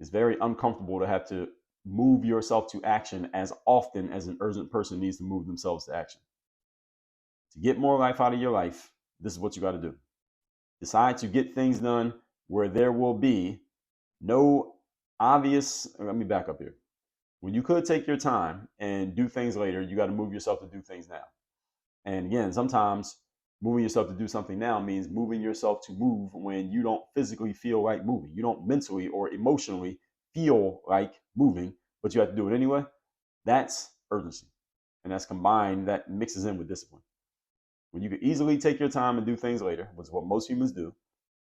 It's very uncomfortable to have to move yourself to action as often as an urgent person needs to move themselves to action. To get more life out of your life, this is what you got to do. Decide to get things done where there will be no obvious. Let me back up here. When you could take your time and do things later, you got to move yourself to do things now. And again, sometimes moving yourself to do something now means moving yourself to move when you don't physically feel like moving. You don't mentally or emotionally feel like moving, but you have to do it anyway. That's urgency. And that's combined, that mixes in with discipline. When you could easily take your time and do things later, which is what most humans do,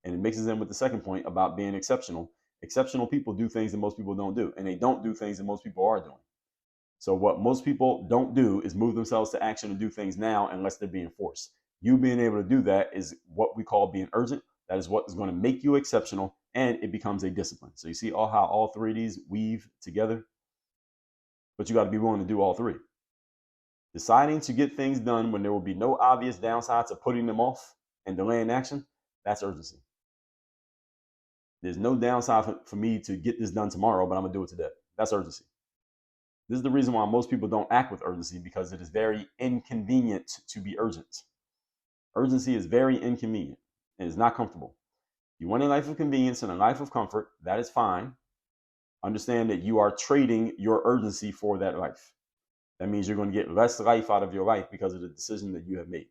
and it mixes in with the second point about being exceptional. Exceptional people do things that most people don't do, and they don't do things that most people are doing. So what most people don't do is move themselves to action and do things now unless they're being forced. You being able to do that is what we call being urgent. That is what is going to make you exceptional, and it becomes a discipline. So you see how all three of these weave together, but you got to be willing to do all three. Deciding to get things done when there will be no obvious downsides of putting them off and delaying action, that's urgency. There's no downside for me to get this done tomorrow, but I'm going to do it today. That's urgency. This is the reason why most people don't act with urgency, because it is very inconvenient to be urgent. Urgency is very inconvenient and it's not comfortable. You want a life of convenience and a life of comfort, that is fine. Understand that you are trading your urgency for that life. That means you're going to get less life out of your life because of the decision that you have made.